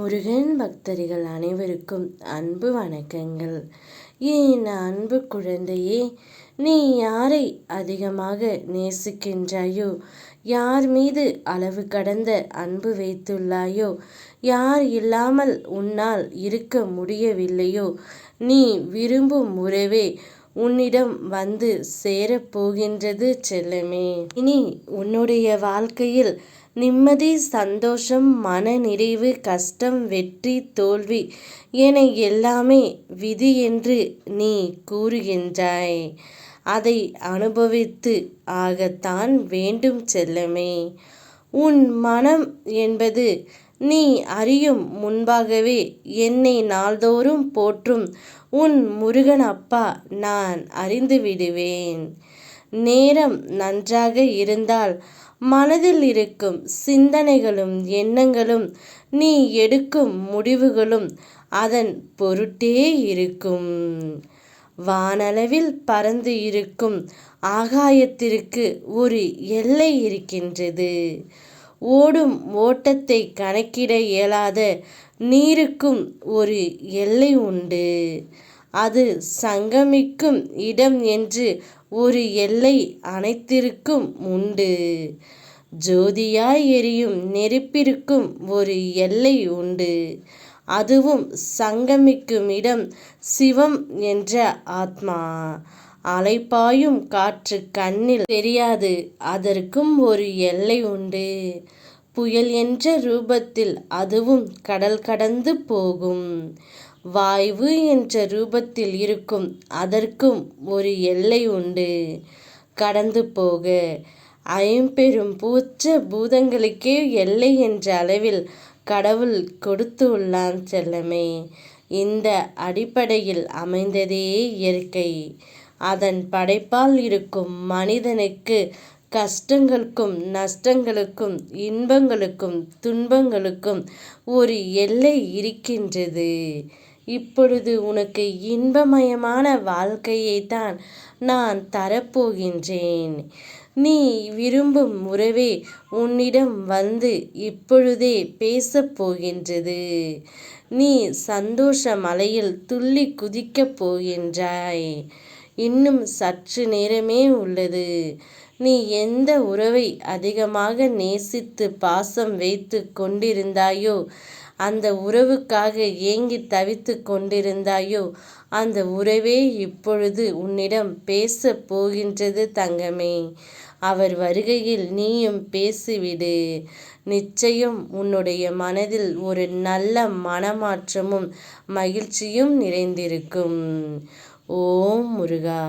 முருகன் பக்தர்கள் அனைவருக்கும் அன்பு வணக்கங்கள். என் அன்பு குழந்தையே, நீ யாரை அதிகமாக நேசிக்கின்றாயோ, யார் மீது அளவு கடந்த அன்பு வைத்துள்ளாயோ, யார் இல்லாமல் உன்னால் இருக்க முடியவில்லையோ, நீ விரும்பும் உறவே உன்னிடம் வந்து சேரப்போகின்றது செல்லமே. இனி உன்னுடைய வாழ்க்கையில் நிம்மதி, சந்தோஷம், மன நிறைவு, கஷ்டம், வெற்றி, தோல்வி என எல்லாமே விதி என்று நீ கூறுகின்றாய். அதை அனுபவித்து ஆகத்தான் வேண்டும் செல்லமே. உன் மனம் என்பது நீ அறியும் முன்பாகவே என்னை நாள்தோறும் போற்றும் உன் முருகன் அப்பா நான் அறிந்து விடுவேன். நேரம் நன்றாக இருந்தால் மனதில் இருக்கும் சிந்தனைகளும் எண்ணங்களும் நீ எடுக்கும் முடிவுகளும் அதன் பொருட்டே இருக்கும். வானளவில் பறந்து இருக்கும் ஆகாயத்திற்கு ஒரு எல்லை இருக்கின்றது. ஓடும் ஓட்டத்தை கணக்கிட இயலாத நீருக்கும் ஒரு எல்லை உண்டு. அது சங்கமிக்கும் இடம் என்று ஒரு எல்லை அனைத்திற்கும் உண்டு. ஜோதியாய் எரியும் நெருப்பிற்கும் ஒரு எல்லை உண்டு. அதுவும் சங்கமிக்கும் இடம் சிவம் என்ற ஆத்மா. அலைபாயும் காற்று கண்ணில் தெரியாது, அதற்கும் ஒரு எல்லை உண்டு. புயல் என்ற ரூபத்தில் அதுவும் கடல் கடந்து போகும். வாயு என்ற ரூபத்தில் இருக்கும், அதற்கும் ஒரு எல்லை உண்டு கடந்து போக. ஐம்பெரும் பூச்ச பூதங்களுக்கே எல்லை என்ற அளவில் கடவுள் கொடுத்து உள்ளான் செல்லமே. இந்த அடிப்படையில் அமைந்ததே இயற்கை. அதன் படைப்பால் இருக்கும் மனிதனுக்கு கஷ்டங்களுக்கும் நஷ்டங்களுக்கும் இன்பங்களுக்கும் துன்பங்களுக்கும் ஒரு எல்லை இருக்கின்றது. இப்பொழுது உனக்கு இன்பமயமான வாழ்க்கையைத்தான் நான் தரப்போகின்றேன். நீ விரும்பும் உறவே உன்னிடம் வந்து இப்பொழுதே பேசப் போகின்றது. நீ சந்தோஷ மலையில் துள்ளி குதிக்கப் போகின்றாய். இன்னும் சற்று நேரமே உள்ளது. நீ எந்த உறவை அதிகமாக நேசித்து பாசம் வைத்து கொண்டிருந்தாயோ, அந்த உறவுக்காக ஏங்கி தவித்து கொண்டிருந்தாயோ, அந்த உறவே இப்பொழுது உன்னிடம் பேசப் போகின்றது தங்கமே. அவர் வருகையில் நீயும் பேசிவிடு. நிச்சயம் உன்னுடைய மனதில் ஒரு நல்ல மனமாற்றமும் மகிழ்ச்சியும் நிறைந்திருக்கும். ஓம் முருகா.